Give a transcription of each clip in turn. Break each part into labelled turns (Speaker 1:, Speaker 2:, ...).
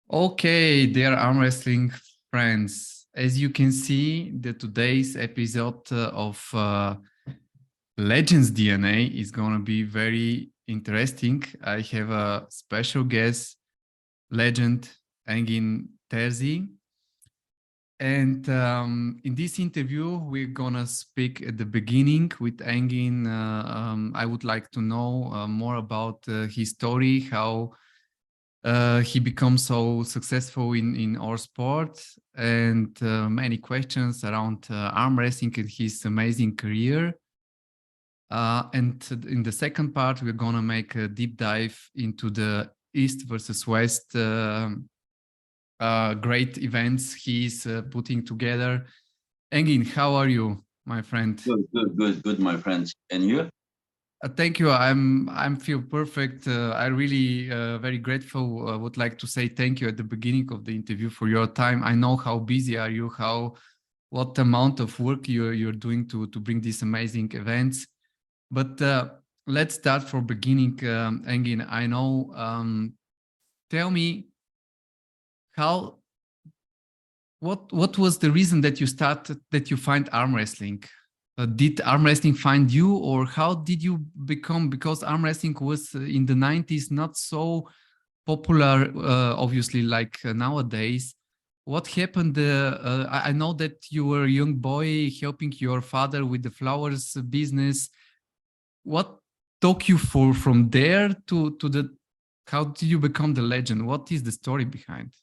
Speaker 1: Okay, dear arm wrestling friends, as you can see, today's episode of Legends DNA is going to be very interesting. I have a special guest, Legend Engin Terzi. And in this interview, we're going to speak at the beginning with Engin. I would like to know more about his story, how he becomes so successful in our sport, and many questions around arm wrestling and his amazing career. And in the second part, we're going to make a deep dive into the East versus West great events he's putting together. Engin, how are you, my friend?
Speaker 2: Good, my friends. And you?
Speaker 1: Thank you. I'm feel perfect. I really very grateful. Would like to say thank you at the beginning of the interview for your time. I know how busy are you, what amount of work you're doing to bring these amazing events. But let's start from beginning. Engin, I know. Tell me what was the reason that you find arm wrestling? Did arm wrestling find you, or how did you become? Because arm wrestling was in the 90s not so popular, obviously, like nowadays. What happened? I know that you were a young boy helping your father with the flowers business. What took you from there to the? How did you become the legend? What is the story behind?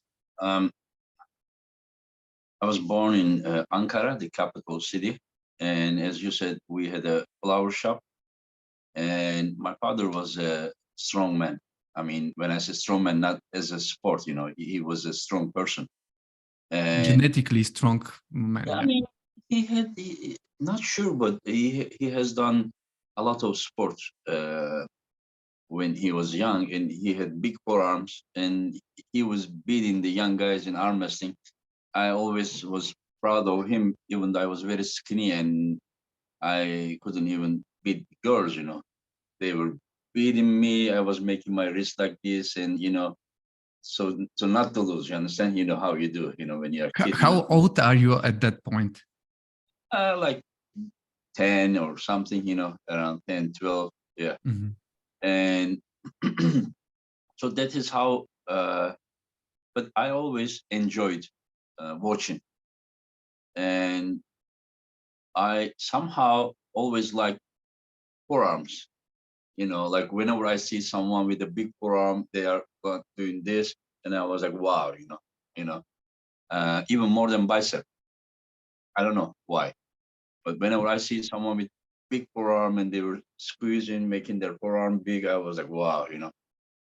Speaker 2: Um, I was born in Ankara, the capital city. And as you said, we had a flower shop. And my father was a strong man. I mean, when I say strong man, not as a sport, he was a strong person. And
Speaker 1: Genetically strong man.
Speaker 2: yeah, I mean, not sure, but he has done a lot of sports when he was young, and he had big forearms, and he was beating the young guys in arm wrestling. I always was proud of him, even though I was very skinny and I couldn't even beat girls. They were beating me. I was making my wrist like this, and so not to lose. You understand? You know how you do. When you're a kid.
Speaker 1: How old are you at that point?
Speaker 2: Like 10 or something. Around 10, 12. Yeah.
Speaker 1: Mm-hmm.
Speaker 2: And so that is how. But I always enjoyed watching, and I somehow always like forearms. Like whenever I see someone with a big forearm, they are doing this, and I was like, wow, even more than bicep. I don't know why, but whenever I see someone with big forearm and they were squeezing, making their forearm big, I was like, wow,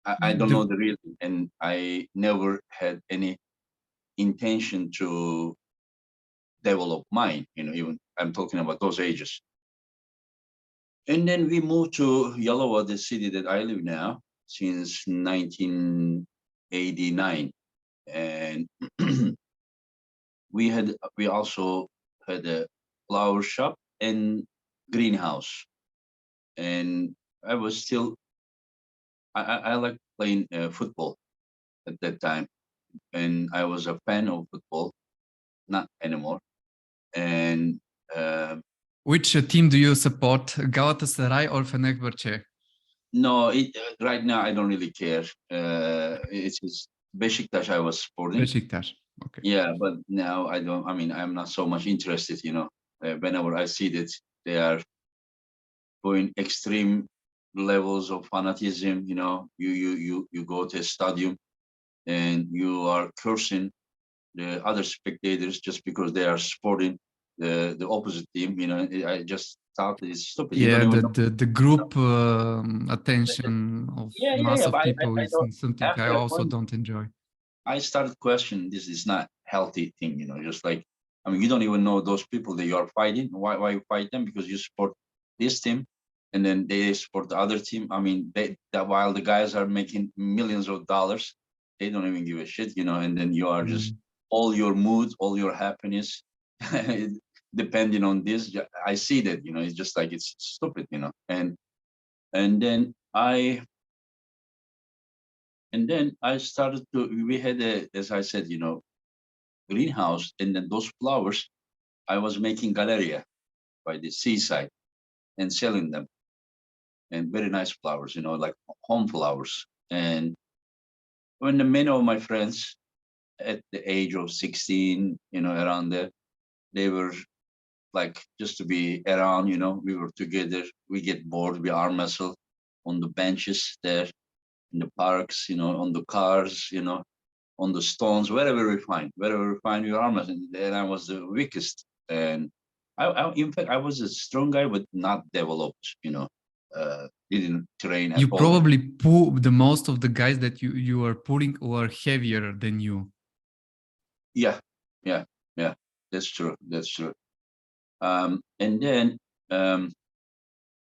Speaker 2: I don't know the reason, and I never had any intention to develop mine. Even I'm talking about those ages. And then we moved to Yalova, the city that I live now, since 1989. And we also had a flower shop and greenhouse. And I was still I like playing football at that time, and I was a fan of football, not anymore. And
Speaker 1: Which team do you support, Galatasaray or Fenerbahce?
Speaker 2: no, right now I don't really care. It's Beşiktaş I was supporting.
Speaker 1: Beşiktaş. Okay.
Speaker 2: Yeah, but now I don't. I mean, I'm not so much interested. Whenever I see that they are going extreme levels of fanatism, you go to a stadium and you are cursing the other spectators just because they are supporting the opposite team. I just thought it's stupid. You
Speaker 1: Yeah,
Speaker 2: don't even know.
Speaker 1: the group attention of mass
Speaker 2: Yeah.
Speaker 1: of
Speaker 2: But
Speaker 1: people
Speaker 2: I
Speaker 1: is
Speaker 2: don't.
Speaker 1: something I
Speaker 2: After a
Speaker 1: also
Speaker 2: point,
Speaker 1: don't enjoy.
Speaker 2: I started questioning this is not healthy thing. Just like, I mean, you don't even know those people that you are fighting. Why you fight them? Because you support this team, and then they support the other team. I mean, that while the guys are making millions of dollars, they don't even give a shit. And then you are just all your mood, all your happiness, depending on this. I see that. It's just like it's stupid. And then And then I started to, we had a, as I said, you know, greenhouse, and then those flowers, I was making galeria by the seaside and selling them, and very nice flowers, you know, like home flowers. And when the many of my friends at the age of 16, you know, around there, they were like just to be around, you know, we were together, we get bored, we arm wrestle on the benches there in the parks, you know, on the cars, you know, on the stones, wherever we find, we arm wrestling. And I was the weakest. And in fact, I was a strong guy, but not developed, you know, didn't train at
Speaker 1: You
Speaker 2: all.
Speaker 1: probably pull the most of the guys that you are pulling were heavier than you.
Speaker 2: Yeah, yeah, yeah. That's true. That's true. And then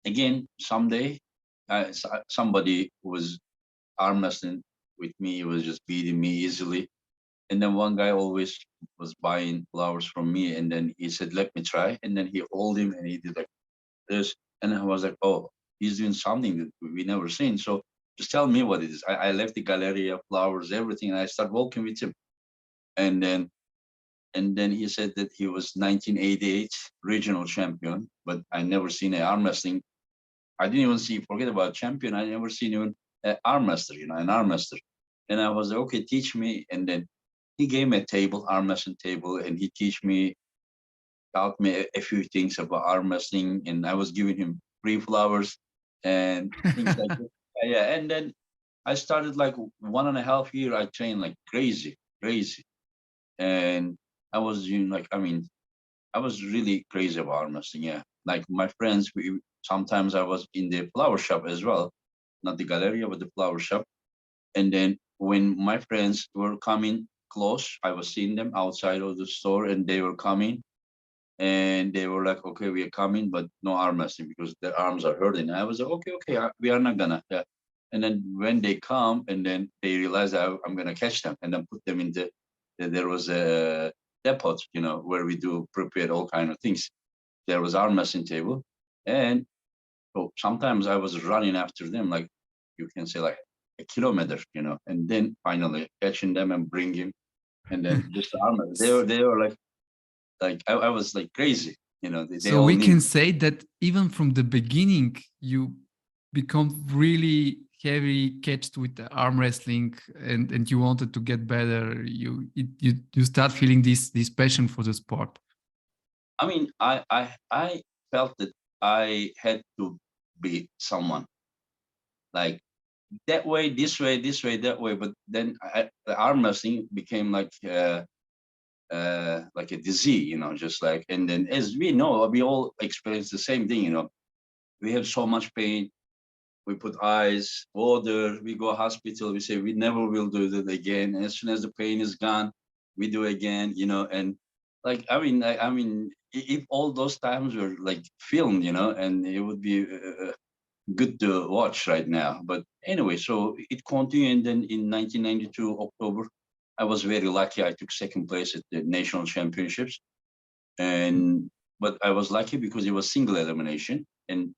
Speaker 2: again, someday, somebody was arm wrestling with me, was just beating me easily. And then one guy always was buying flowers from me, and then he said, "Let me try." And then he hold him, and he did like this, and I was like, "Oh, he's doing something that we never seen." So just tell me what it is. I left the Galleria, flowers, everything, and I start walking with him. And then he said that he was 1988 regional champion, but I never seen an arm wrestling. I didn't even see, forget about champion. I never seen even an arm wrestler, you know, an arm wrestler. And I was like, okay, teach me. And then he gave me a table, arm wrestling table, and he taught me a few things about arm wrestling. And I was giving him free flowers and things like that. Yeah. And then I started like 1.5 years. I trained like crazy, crazy. And I was doing like, I mean, I was really crazy about arm wrestling. Yeah. Like my friends, sometimes I was in the flower shop as well, not the Galleria, but the flower shop. And then when my friends were coming close, I was seeing them outside of the store, and they were coming, and they were like, "Okay, we are coming, but no arm wrestling because their arms are hurting." And I was like, "Okay, okay, we are not gonna." Yeah. And then when they come, and then they realize that I'm gonna catch them, and then put them in there was a depot, you know, where we do prepare all kind of things. There was arm wrestling table, and so sometimes I was running after them, like you can say like a kilometer, you know, and then finally catching them and bring him, and then just the armor. They were like I was like crazy, you know. They
Speaker 1: So
Speaker 2: all
Speaker 1: we
Speaker 2: knew.
Speaker 1: can say that even from the beginning, you become really heavy catched with the arm wrestling, and you wanted to get better. You start feeling this passion for the sport.
Speaker 2: I mean, I felt that I had to be someone like that way, this way, that way. But then the arm wrestling became like a disease, you know, just like. And then as we know, we all experience the same thing, you know. We have so much pain. We put ice, water, we go hospital, we say we never will do that again. And as soon as the pain is gone, we do again, you know. And like, I mean, if all those times were like filmed, you know, and it would be good to watch right now. But anyway, so it continued. And then in 1992, October, I was very lucky. I took second place at the national championships. And but I was lucky because it was single elimination, and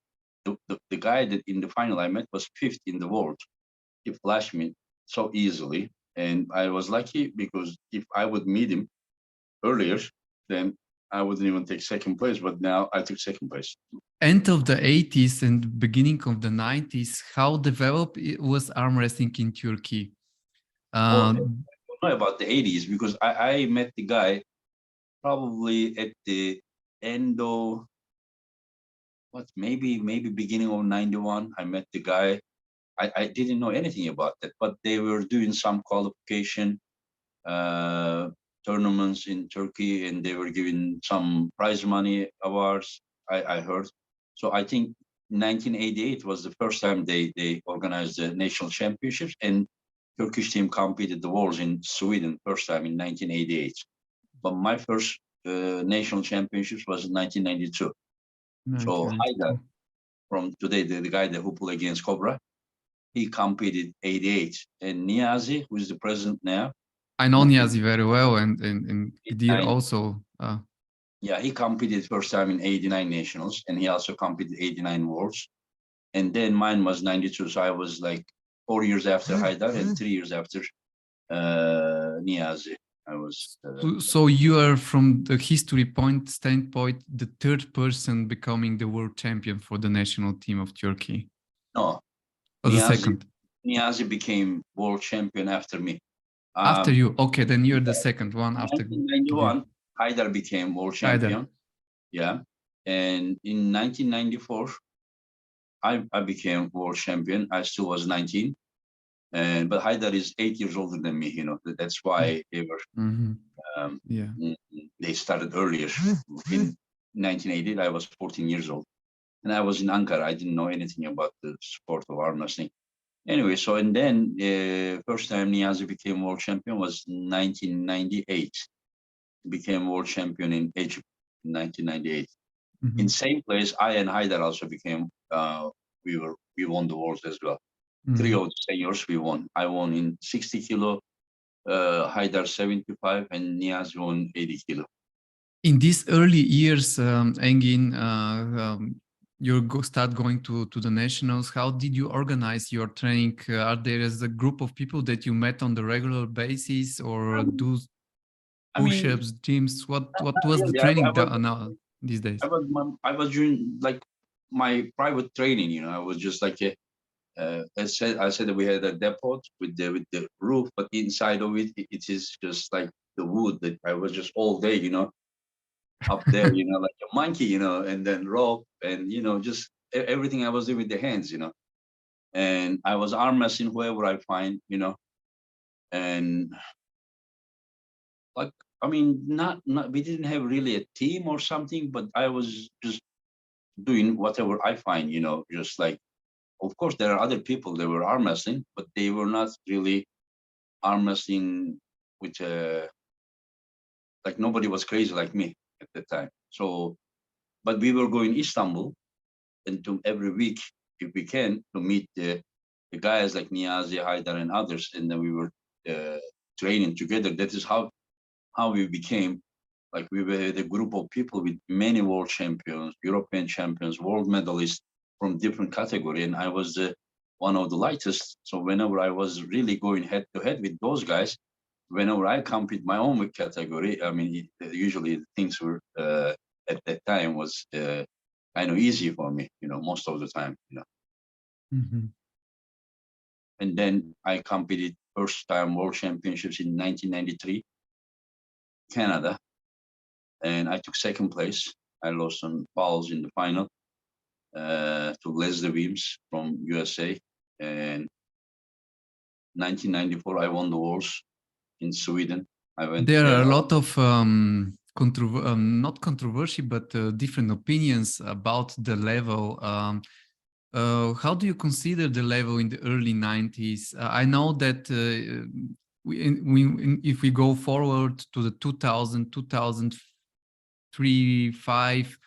Speaker 2: the guy that in the final I met was fifth in the world. He flashed me so easily, and I was lucky because if I would meet him earlier, then I wouldn't even take second place. But now I took second place.
Speaker 1: End of the 80s and beginning of the 90s, how developed it was arm wrestling in Turkey?
Speaker 2: Well, I
Speaker 1: Uh,
Speaker 2: don't know about the 80s because I met the guy probably at the end of what maybe beginning of 91. I met the guy. I didn't know anything about that, but they were doing some qualification uh, tournaments in Turkey, and they were giving some prize money awards. I heard. So I think 1988 was the first time they organized the national championships, and Turkish team competed the Worlds in Sweden first time in 1988. But my first national championships was in 1992. So Haida
Speaker 1: 1992.
Speaker 2: from today, the guy that who played against Cobra, he competed 88. And Niazi, who is the president now,
Speaker 1: I know
Speaker 2: competed
Speaker 1: Niazi very well, and Gdir
Speaker 2: 89.
Speaker 1: also.
Speaker 2: Yeah, he competed first time in 89 nationals, and he also competed 89 worlds. And then mine was 92. So I was like 4 years after Haydar and 3 years after Niyazi. I was.
Speaker 1: So you are, from the history standpoint, the third person becoming the world champion for the national team of Turkey.
Speaker 2: No,
Speaker 1: Or the second.
Speaker 2: Niyazi became world champion after me.
Speaker 1: After you, okay, then you're the second one after.
Speaker 2: 1991, Haydar became world champion. Yeah, and in 1994, I became world champion. I still was 19, but Haydar is 8 years older than me. You know, that's why they were. They started earlier. In 1980, I was 14 years old, and I was in Ankara. I didn't know anything about the sport of arm wrestling. Anyway, so and then first time Niyazi became world champion was 1998. Became world champion in Egypt in 1998. In same place, I and Haydar also became. We won the world as well. 3 of the seniors we won. I won in 60 kilo, Haydar 75, and Niyazi won 80 kilo.
Speaker 1: In these early years, Engin, you start going to the nationals. How did you organize your training? Are there a group of people that you met on the regular basis, or do push-ups, gyms? What was the training these days?
Speaker 2: I was doing like my private training. You know, I was just like I said that we had a depot with the roof, but inside of it, it is just like the wood that I was just all day, you know, up there, you know, like a monkey, you know, and then rope and, you know, just everything I was doing with the hands, you know, and I was arm wrestling whoever I find, you know, and like, I mean, not we didn't have really a team or something, but I was just doing whatever I find, you know, just like, of course, there are other people that were arm wrestling, but they were not really arm wrestling with like nobody was crazy like me at the time. So, but we were going Istanbul and to every week, if we can, to meet the guys like Niyazi, Haydar, and others, and then we were training together. That is how we became. Like we were a group of people with many world champions, European champions, world medalists from different category, and I was one of the lightest. So whenever I was really going head to head with those guys, whenever I compete my own category, I mean, usually things were at that time was kind of easy for me, you know, most of the time, you know. And then I competed first time world championships in 1993, Canada, and I took second place. I lost some fouls in the final to Leslie Weems from USA. And 1994, I won the Worlds in Sweden. I went
Speaker 1: there
Speaker 2: there.
Speaker 1: Are a lot of not controversy, but different opinions about the level. How do you consider the level in the early 90s? I know that if we go forward to the 2000, 2003, 5,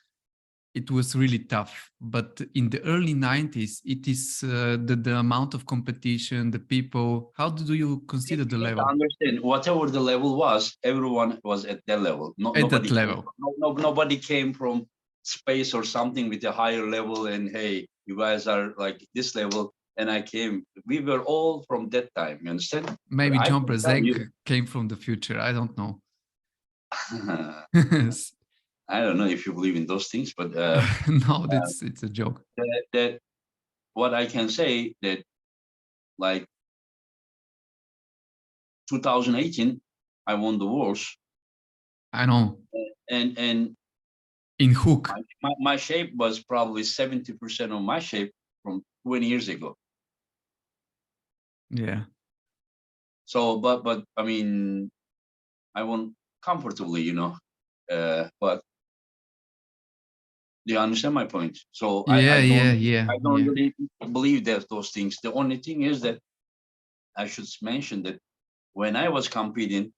Speaker 1: it was really tough. But in the early 90s, it is the amount of competition, the people. How do you consider the level?
Speaker 2: Understand, whatever the level was, everyone was at that level. Nobody came from space or something with a higher level and, hey, you guys are like this level. And I came, we were all from that time, you understand?
Speaker 1: Maybe John Brazek came from the future. I don't know.
Speaker 2: I don't know if you believe in those things, but
Speaker 1: no, it's a joke.
Speaker 2: That what I can say that like 2018, I won the Worlds.
Speaker 1: I know.
Speaker 2: And
Speaker 1: in hook,
Speaker 2: my shape was probably 70% of my shape from 20 years ago.
Speaker 1: Yeah.
Speaker 2: So, but I mean, I won comfortably, you know. But do you understand my point? So I don't really believe that those things. The only thing is that I should mention that when I was competing,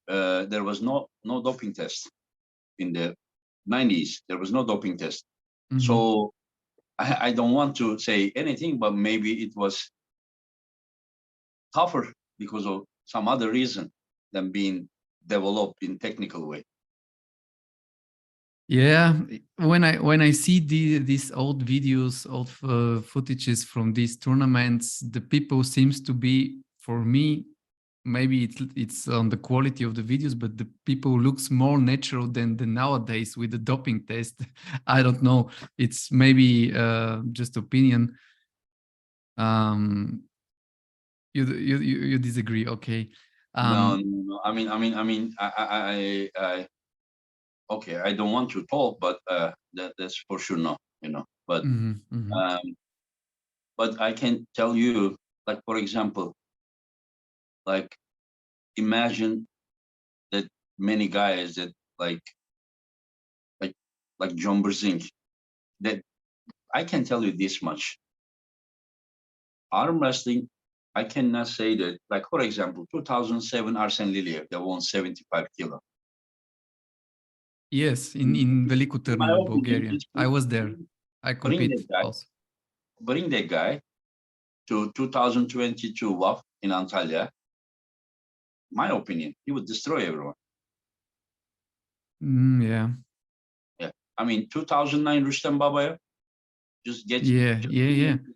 Speaker 2: there was no doping test in the 90s. There was no doping test. So I don't want to say anything, but maybe it was tougher because of some other reason than being developed in technical way.
Speaker 1: Yeah, when I see these old videos, old footages from these tournaments, the people seems to be, for me, maybe it's on the quality of the videos, but the people looks more natural than the nowadays with the doping test. I don't know. It's maybe just opinion. Um, you disagree? Okay.
Speaker 2: No,
Speaker 1: Um,
Speaker 2: no, no. Okay, I don't want to talk, but that's for sure no, you know.
Speaker 1: mhm, mhm.
Speaker 2: Um, but I can tell you, like for example, like imagine that many guys that like like like John Berzink, that I can tell you this much. Arm wrestling, I cannot say that. Like for example, 2007 Arsen Liliev that won 75 kilo.
Speaker 1: Yes,
Speaker 2: In
Speaker 1: in Veliku
Speaker 2: my
Speaker 1: Târnu,
Speaker 2: opinion,
Speaker 1: Bulgaria.
Speaker 2: is
Speaker 1: I was there. I
Speaker 2: bring
Speaker 1: compete
Speaker 2: that guy,
Speaker 1: also.
Speaker 2: bring that guy to 2022 WAF in Antalya. My opinion, he would destroy everyone.
Speaker 1: Yeah.
Speaker 2: Yeah, I mean 2009 Rustem Babayev, just get
Speaker 1: Yeah,
Speaker 2: just
Speaker 1: yeah,
Speaker 2: bring
Speaker 1: yeah.
Speaker 2: him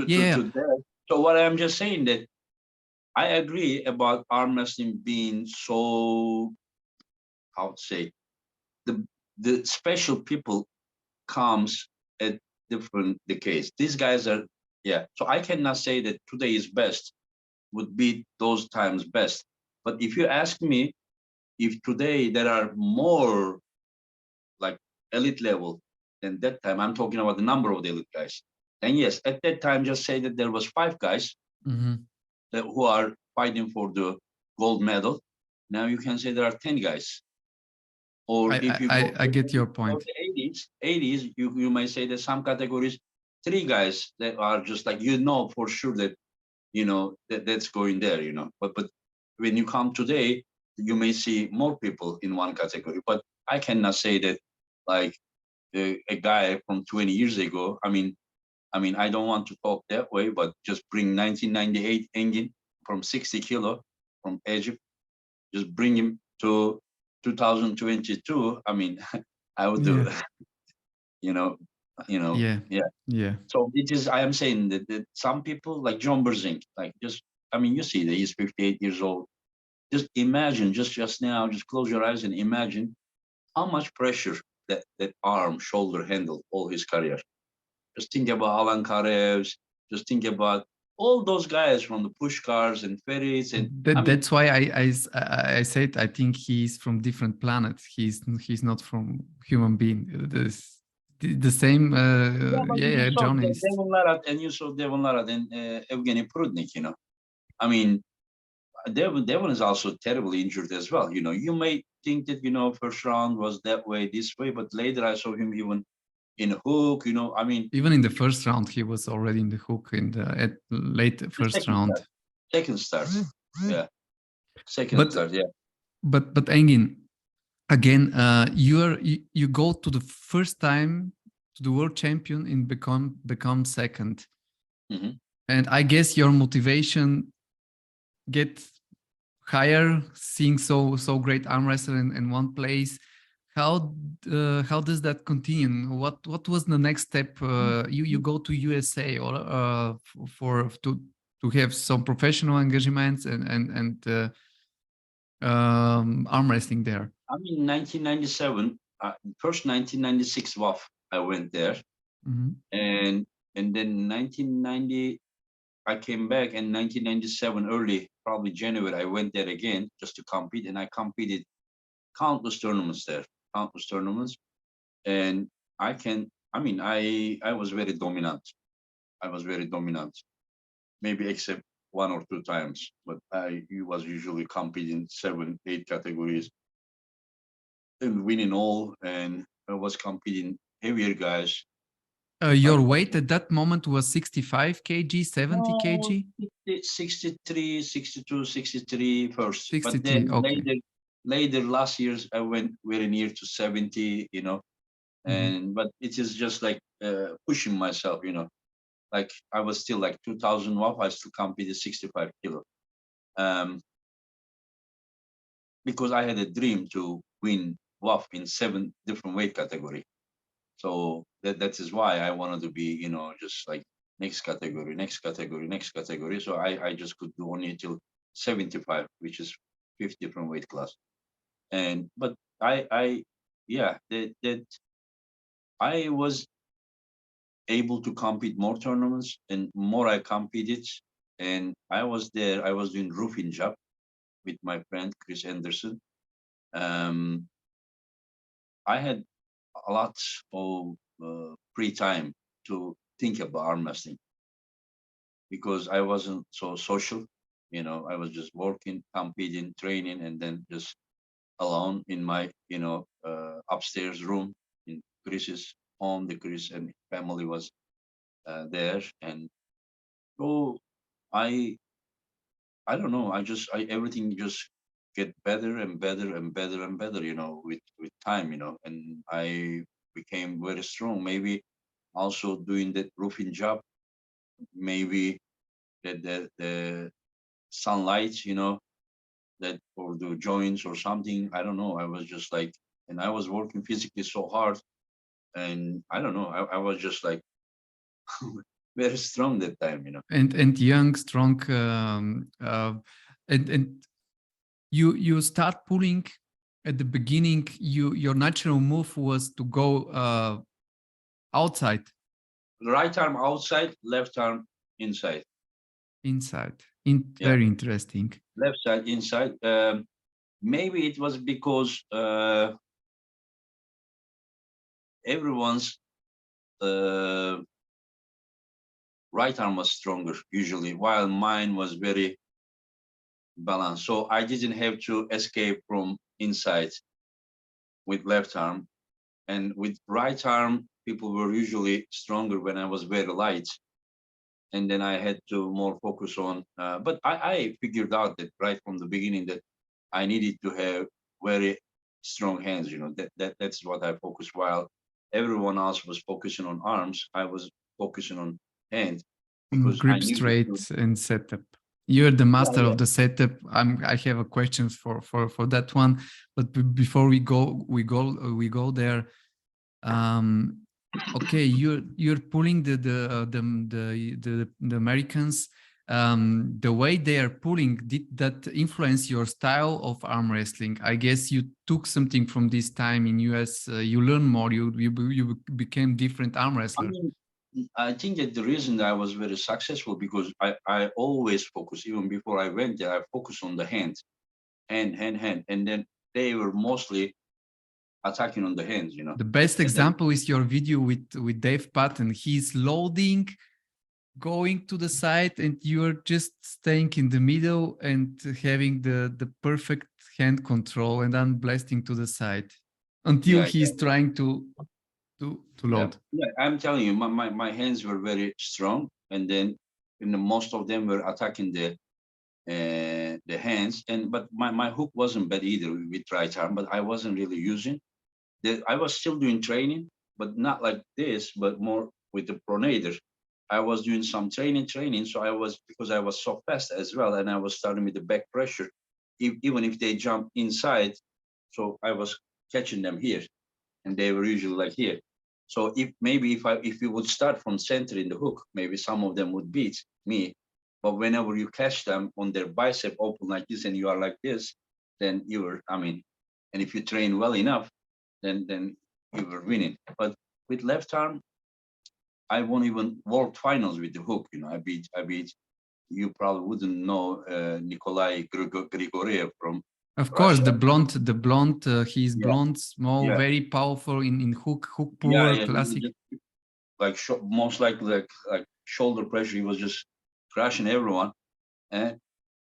Speaker 1: Yeah.
Speaker 2: to there. So what I'm just saying that I agree about arm wrestling being so, how to say, the special people comes at different decades. These guys are, yeah. So I cannot say that today is best, would be those times best. But if you ask me if today there are more like elite level than that time, I'm talking about the number of the elite guys. And yes, at that time, just say that there was 5 guys
Speaker 1: Hmm.
Speaker 2: who are fighting for the gold medal. Now you can say there are 10 guys. Or if you go
Speaker 1: I
Speaker 2: to
Speaker 1: get your
Speaker 2: go
Speaker 1: point.
Speaker 2: to 80s, you may say that some categories, 3 guys that are just like, you know, for sure that, you know, that's going there, you know. But when you come today, you may see more people in one category. But I cannot say that like a guy from 20 years ago. I mean, I don't want to talk that way, but just bring 1998 Engin from 60 kilo from Egypt, just bring him to 2022. I mean, I would
Speaker 1: Yeah.
Speaker 2: do, you know,
Speaker 1: Yeah.
Speaker 2: yeah.
Speaker 1: Yeah.
Speaker 2: So it is. I am saying that some people like John Berzink, like just, I mean, you see that he's 58 years old. Just imagine, just now, just close your eyes and imagine how much pressure that arm, shoulder handled all his career. Just think about Alan Karevs. Just think about all those guys from the push cars and ferries. And I mean,
Speaker 1: That's why I said I think he's from different planet. He's not from human being. The same.
Speaker 2: yeah, but
Speaker 1: Yeah,
Speaker 2: you
Speaker 1: yeah.
Speaker 2: saw
Speaker 1: John is
Speaker 2: Devon Larat and you saw Devon Larat and Evgeny Prudnik, you know. I mean, Devon is also terribly injured as well. You know, you may think that, you know, first round was that way, this way, but later I saw him even in a hook, you know. I mean,
Speaker 1: even in the first round. He was already in the hook in the at late
Speaker 2: the
Speaker 1: first round.
Speaker 2: second start, yeah, second
Speaker 1: But
Speaker 2: start, yeah.
Speaker 1: but Engin, again, you go to the first time to the world champion and become second,
Speaker 2: Hmm.
Speaker 1: and I guess your motivation get higher seeing so great arm wrestling in one place. How does that continue? What was the next step? You go to USA or for to have some professional engagements and arm wrestling there.
Speaker 2: I mean, 1997, first 1996 WAF, I went there,
Speaker 1: Mhm.
Speaker 2: and then 1990 I came back, and 1997 early, probably January, I went there again just to compete, and I competed countless tournaments there, countless tournaments, and I mean, I was very dominant. I was very dominant, maybe except 1 or 2 times, but I was usually competing 7, 8 categories and winning all, and I was competing heavier guys. Like
Speaker 1: Your weight at that moment was 65 kg, 70
Speaker 2: no,
Speaker 1: kg,
Speaker 2: 63, 62, 63 first, but
Speaker 1: 63.
Speaker 2: then
Speaker 1: Okay.
Speaker 2: later last years I went very near to 70, you know,
Speaker 1: Mhm.
Speaker 2: and but it is just like pushing myself, you know, like I was still like 2000 WAF, I still competed 65 kilo, um, because I had a dream to win WAF in 7 different weight category. So that is why I wanted to be, you know, just like next category, next category, next category. So I just could do only till 75, which is 5 different weight class. And but yeah, that I was able to compete more tournaments, and more I competed, and I was there. I was doing roofing job with my friend Chris Anderson. Um, I had a lot of free time to think about arm wrestling because I wasn't so social. You know, I was just working, competing, training, and then just alone in my, you know, upstairs room in Chris's home. The Chris and family was there, and so I I don't know. Everything just get better and better and better and better, you know, with time, you know, and I became very strong. Maybe also doing that roofing job, maybe the sunlight, you know, that or the joints or something. I don't know. I was just like, and I was working physically so hard, and I don't know. I was just like very strong that time, you know.
Speaker 1: And young, strong, and you start pulling at the beginning. Your natural move was to go outside,
Speaker 2: Right arm outside, left arm inside.
Speaker 1: inside.
Speaker 2: Yeah,
Speaker 1: Very interesting.
Speaker 2: left side inside. Maybe it was because everyone's uh, right arm was stronger usually, while mine was very balanced. So I didn't have to escape from inside with left arm. And with right arm, people were usually stronger when I was very light. And then I had to more focus on, but I figured out that right from the beginning that I needed to have very strong hands, you know, that's what I focused. While everyone else was focusing on arms, I was focusing on hands because I
Speaker 1: Grip
Speaker 2: knew that.
Speaker 1: straight and setup. You're the
Speaker 2: Yeah,
Speaker 1: master
Speaker 2: yeah.
Speaker 1: of the setup. I have a question for that one, but before we go there. Okay, you're pulling the Americans. The way they are pulling, did that influence your style of arm wrestling? I guess you took something from this time in US. You learn more. You became different arm
Speaker 2: I
Speaker 1: wrestler.
Speaker 2: mean, I think that the reason that I was very successful because I always focus, even before I went there, I focused on the hands, hand, and then they were mostly attacking on the hands, you know.
Speaker 1: The best
Speaker 2: And then
Speaker 1: example is your video with Dave Patton. He's loading, going to the side, and you're just staying in the middle and having the perfect hand control, and then blasting to the side until
Speaker 2: yeah,
Speaker 1: he's trying to
Speaker 2: yeah,
Speaker 1: load.
Speaker 2: yeah. I'm telling you, my hands were very strong, and then most of them were attacking the hands. And but my hook wasn't bad either with right arm, but I wasn't really using. I was still doing training, but not like this, but more with the pronator. I was doing some training. So I was, because I was so fast as well, and I was starting with the back pressure, even if they jump inside. So I was catching them here, and they were usually like here. So if you would start from center in the hook, maybe some of them would beat me. But whenever you catch them on their bicep open like this, and you are like this, then you were, I mean, and if you train well enough, then you were winning. But with left arm, I won even world finals with the hook. You know, I beat. You probably wouldn't know Nikolai Grigoriev from
Speaker 1: Of course,
Speaker 2: Russia.
Speaker 1: the blonde, he's
Speaker 2: Yeah,
Speaker 1: blonde, small,
Speaker 2: yeah,
Speaker 1: very powerful in hook
Speaker 2: yeah,
Speaker 1: puller,
Speaker 2: yeah. He was
Speaker 1: classic.
Speaker 2: just like most like shoulder pressure. He was just crashing everyone. And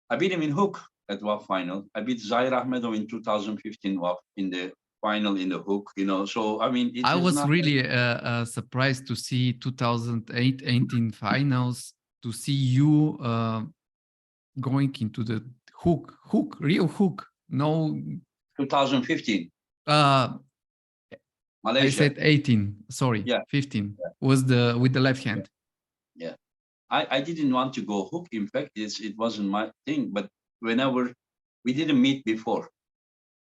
Speaker 2: I beat him in hook at WAF final. I beat Zair Ahmedov in 2015 WAF in the final in the hook. You know, so I mean, it
Speaker 1: I
Speaker 2: is
Speaker 1: was
Speaker 2: not.
Speaker 1: really surprised to see 2018 finals, to see you going into the real hook. No,
Speaker 2: 2015
Speaker 1: uh, I
Speaker 2: Malaysia.
Speaker 1: said 18. Sorry,
Speaker 2: Yeah,
Speaker 1: 15
Speaker 2: yeah,
Speaker 1: was the with the left
Speaker 2: yeah.
Speaker 1: hand.
Speaker 2: Yeah. I didn't want to go hook. In fact, it wasn't my thing. But whenever we didn't meet before,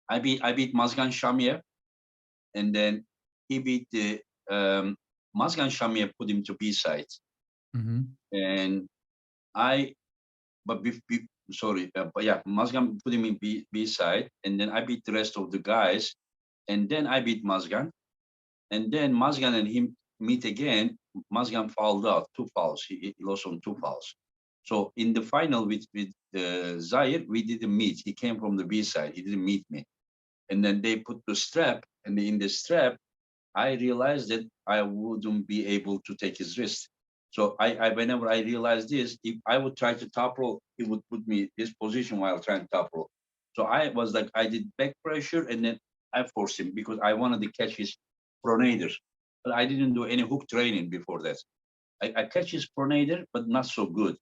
Speaker 2: I beat Mazgan Shamiev and then he beat the Mazgan Shamia, put him to B side, and I, but sorry, but yeah, Mazgan put him in B side, and then I beat the rest of the guys, and then I beat Mazgan, and then Mazgan and him meet again. Mazgan fouled out, 2 fouls. He lost on 2 fouls. So in the final with Zahir, we didn't meet. He came from the B side. He didn't meet me. And then they put the strap, and in the strap, I realized that I wouldn't be able to take his wrist. So I whenever I realized this, if I would try to top roll, he would put me this position while trying to top roll. So I was like, I did back pressure, and then I forced him because I wanted to catch his pronator. But I didn't do any hook training before that. I catch his pronator, but not so good.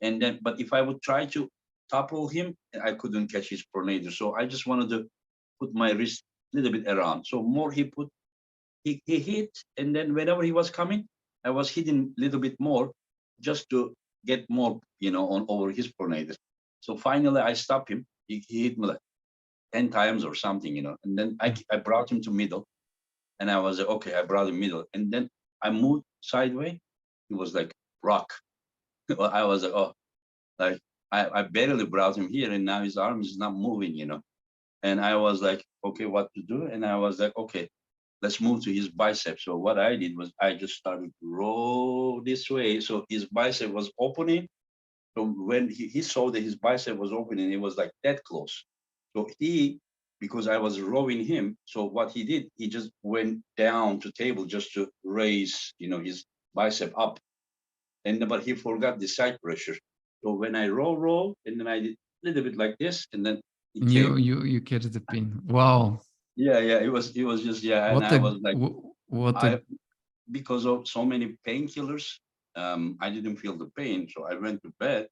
Speaker 2: And then, but if I would try to top roll him, I couldn't catch his pronator. So I just wanted to put my wrist a little bit around. So more he hit, and then whenever he was coming, I was hitting a little bit more just to get more, on over his pronator. So finally I stopped him. He hit me like 10 times or something, and then I brought him to middle, and I was like, okay, I brought him middle, and then I moved sideways. He was like rock. I was like, oh, like I barely brought him here, and now his arm is not moving, and I was like, okay, what to do? And I was like, okay, let's move to his bicep. So what I did was I just started to roll this way. So his bicep was opening. So when he saw that his bicep was opening, it was like that close. So because I was rowing him, so what he did, he just went down to table just to raise, his bicep up. But he forgot the side pressure. So when I roll, and then I did a little bit like this, and then he came.
Speaker 1: You catch the pin. Wow.
Speaker 2: Yeah, it was just, yeah. And
Speaker 1: What
Speaker 2: I
Speaker 1: a
Speaker 2: was like,
Speaker 1: what a
Speaker 2: because of so many painkillers, I didn't feel the pain. So I went to bed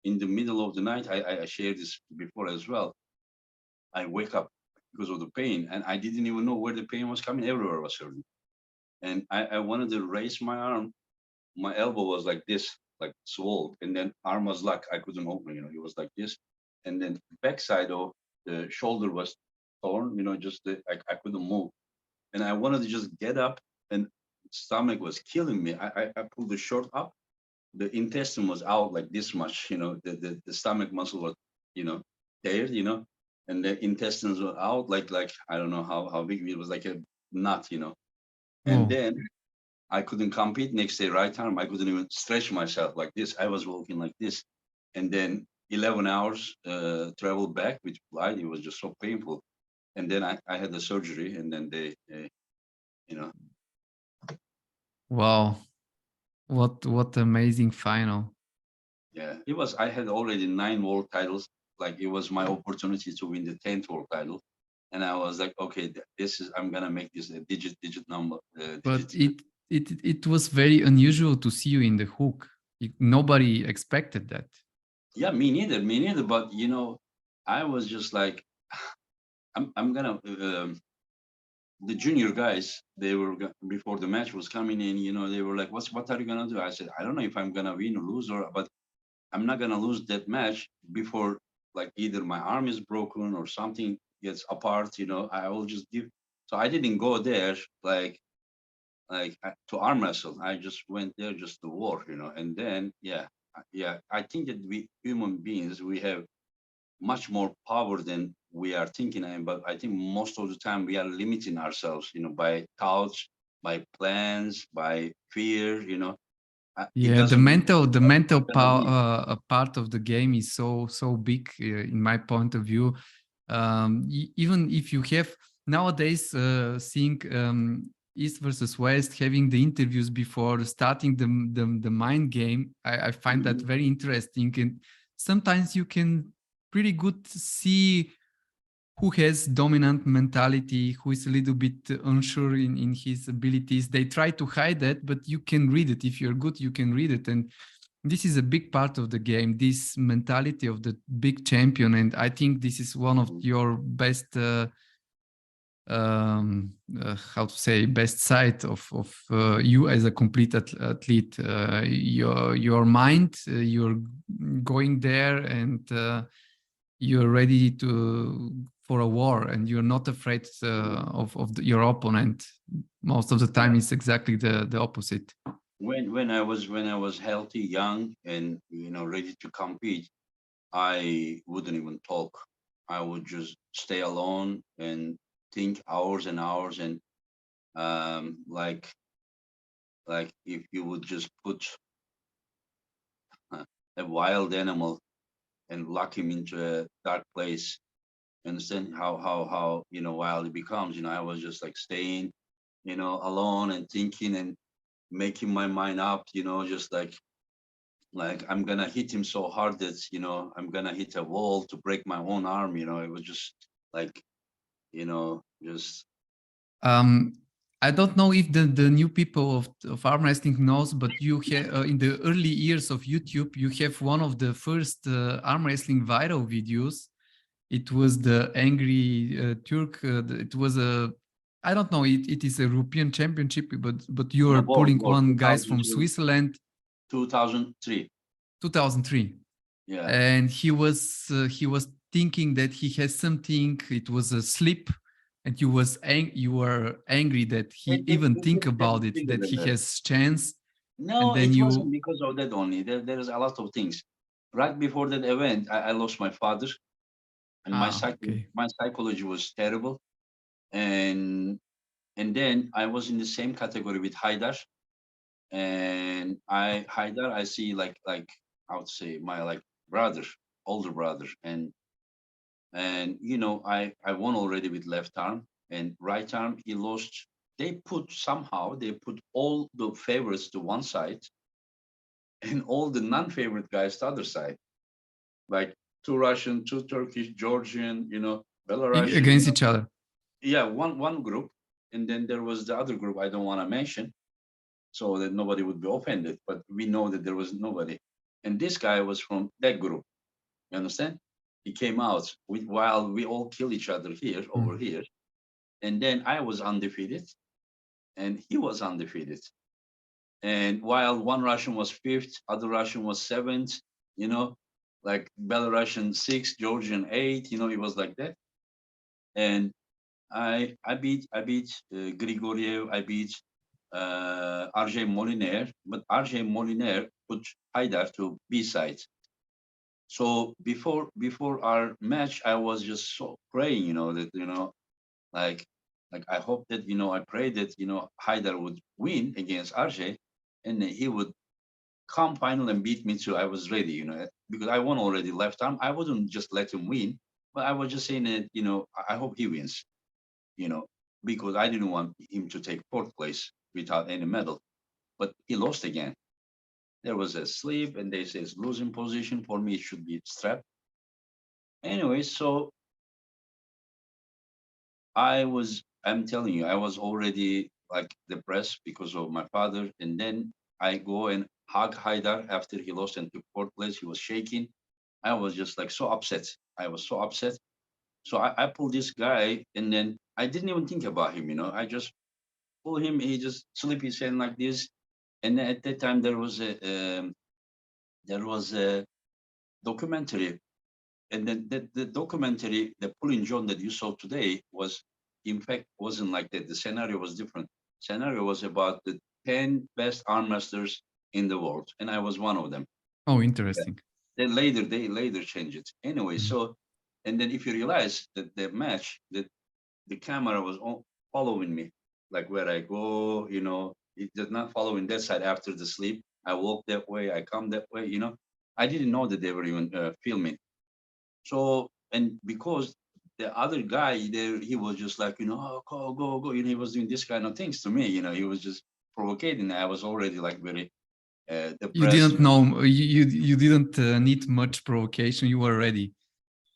Speaker 2: in the middle of the night. I shared this before as well. I wake up because of the pain, and I didn't even know where the pain was coming. Everywhere was hurting. And I wanted to raise my arm. My elbow was like this, like swollen. And then arm was locked. I couldn't open, it was like this. And then backside of the shoulder was torn, I couldn't move. And I wanted to just get up, and stomach was killing me. I pulled the shirt up. The intestine was out like this much, the stomach muscle was, there, and the intestines were out like I don't know how big it was, like a knot, And then I couldn't compete. Next day, right arm, I couldn't even stretch myself like this. I was walking like this. And then 11 hours travel back with flight. It was just so painful. And then I had the surgery, and then they
Speaker 1: Wow. What amazing final.
Speaker 2: Yeah, it was. I had already 9 world titles. Like, it was my opportunity to win the 10th world title, and I was like, okay, I'm gonna make this a digit number.
Speaker 1: But it was very unusual to see you in the hook. Nobody expected that.
Speaker 2: Yeah, me neither. But I was just like, I'm gonna. The junior guys, they were before the match was coming in. They were like, what are you gonna do? I said, I don't know if I'm gonna win or lose, but I'm not gonna lose that match before, like, either my arm is broken or something gets apart. I will just give. So I didn't go there like to arm wrestle. I just went there just to war. And then yeah. I think that we human beings, we have much more power than we are thinking. But I think most of the time we are limiting ourselves, by thoughts, by plans, by fear. It
Speaker 1: Yeah, the
Speaker 2: doesn't mean
Speaker 1: mental
Speaker 2: it's gonna be.
Speaker 1: part of the game is so big in my point of view. Even if you have nowadays seeing East versus West, having the interviews before starting the mind game, I find that very interesting, and sometimes you can pretty good see who has dominant mentality, who is a little bit unsure in his abilities. They try to hide that, but you can read it. If you're good, you can read it. And this is a big part of the game, this mentality of the big champion. And I think this is one of your best, how to say, best side of you as a complete athlete. Your mind, you're going there and you're ready for a war, and you're not afraid of your opponent. Most of the
Speaker 2: Yeah.
Speaker 1: time, it's exactly the opposite.
Speaker 2: When I was healthy, young, and ready to compete, I wouldn't even talk. I would just stay alone and think hours and hours, and like if you would just put a wild animal and lock him into a dark place, you understand how wild it becomes. I was just like staying, alone and thinking and making my mind up, just like I'm gonna hit him so hard that I'm gonna hit a wall to break my own arm. It was just like just
Speaker 1: Um, I don't know if the new people of arm wrestling knows, but you have in the early years of YouTube, you have one of the first arm wrestling viral videos. It was the Angry Turk. It was a, I don't know. It is a European Championship, but you
Speaker 2: no
Speaker 1: are
Speaker 2: both
Speaker 1: pulling
Speaker 2: both
Speaker 1: one guys from
Speaker 2: 2002,
Speaker 1: Switzerland,
Speaker 2: 2003.
Speaker 1: 2003,
Speaker 2: Yeah.
Speaker 1: and he was thinking that he has something. It was a slip, and you were angry that he even
Speaker 2: It
Speaker 1: think
Speaker 2: did
Speaker 1: about it,
Speaker 2: bigger
Speaker 1: that
Speaker 2: than
Speaker 1: he
Speaker 2: that.
Speaker 1: has chance, and
Speaker 2: No,
Speaker 1: then
Speaker 2: it wasn't
Speaker 1: you.
Speaker 2: because of that only. There's a lot of things. Right before that event, I lost my father, and
Speaker 1: Okay.
Speaker 2: my psychology was terrible. And then I was in the same category with Haidar, and Haidar I see like I would say my like brother, older brother, and I won already with left arm, and right arm he lost. They put all the favorites to one side and all the non-favorite guys to other side, like two Russian, two Turkish, Georgian, Belarusian,
Speaker 1: Against each other.
Speaker 2: yeah, one group, and then there was the other group I don't want to mention, so that nobody would be offended. But we know that there was nobody, and this guy was from that group. You understand? He came out while we all kill each other here over
Speaker 1: Mm.
Speaker 2: here, and then I was undefeated, and he was undefeated. And while one Russian was fifth, other Russian was seventh, you know, like Belarusian six, Georgian eight, it was like that. And I beat Grigoriev, I beat RJ Molinaire, but RJ Molinaire put Haidar to B side. So before our match, I was just so praying, that like I hope that I pray that Haidar would win against RJ, and then he would come final and beat me too. I was ready, because I won already left arm. I wouldn't just let him win, but I was just saying that I hope he wins, you know, because I didn't want him to take fourth place without any medal. But he lost again. There was a slip, and they say it's losing position. For me, it should be strap. Anyway, so I'm telling you, I was already like depressed because of my father. And then I go and hug Haidar after he lost and took fourth place. He was shaking. I was just like so upset. I was so upset. So I pulled this guy, and then I didn't even think about him, I just pull him. He just slip his hand like this. And at that time there was a documentary, and then the documentary, the pulling John that you saw today, was in fact wasn't like that. The scenario was different. Scenario was about the 10 best arm masters in the world, and I was one of them.
Speaker 1: Oh,
Speaker 2: Yeah.
Speaker 1: interesting.
Speaker 2: They later changed it anyway.
Speaker 1: Mm.
Speaker 2: So, and then if you realize that the match, that the camera was following me, like where I go, it did not follow in that side after the sleep. I walk that way, I come that way, I didn't know that they were even filming. So, and because the other guy there, he was just like, oh, go, he was doing this kind of things to me, he was just provocating. I was already like very
Speaker 1: You
Speaker 2: depressed.
Speaker 1: didn't know. You didn't need much provocation. You were ready.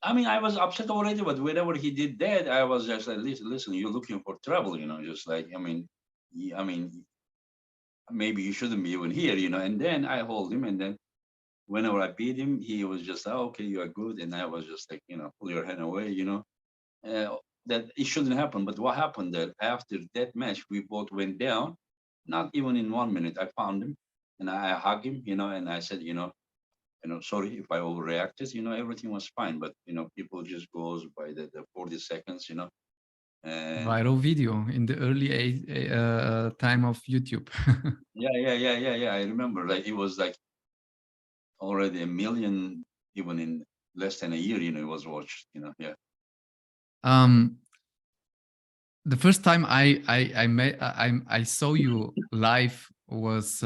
Speaker 2: I mean, I was upset already, but whenever he did that, I was just like, listen, you're looking for trouble, just like, I mean, maybe you shouldn't be even here, And then I hold him, and then whenever I beat him, he was just, oh, okay, you are good, and I was just like, pull your hand away, uh, that it shouldn't happen. But what happened that after that match, we both went down, not even in 1 minute. I found him and I hugged him, and I said, Sorry if I overreacted. Everything was fine, but people just goes by the 40 seconds. And
Speaker 1: Viral video in the early time of YouTube.
Speaker 2: yeah. I remember, like, it was like already a million, even in less than a year. It was watched. Yeah.
Speaker 1: The first time I saw you live was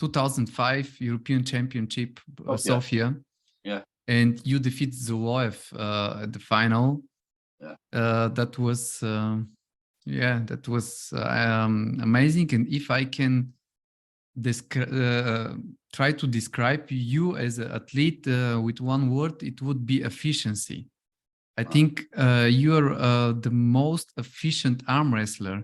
Speaker 1: 2005 European Championship,
Speaker 2: Oh yeah.
Speaker 1: Sofia,
Speaker 2: Yeah.
Speaker 1: and you defeated Zoloev at the final.
Speaker 2: Yeah.
Speaker 1: That was amazing. And if I can try to describe you as an athlete with one word, it would be efficiency. I think you're the most efficient arm wrestler.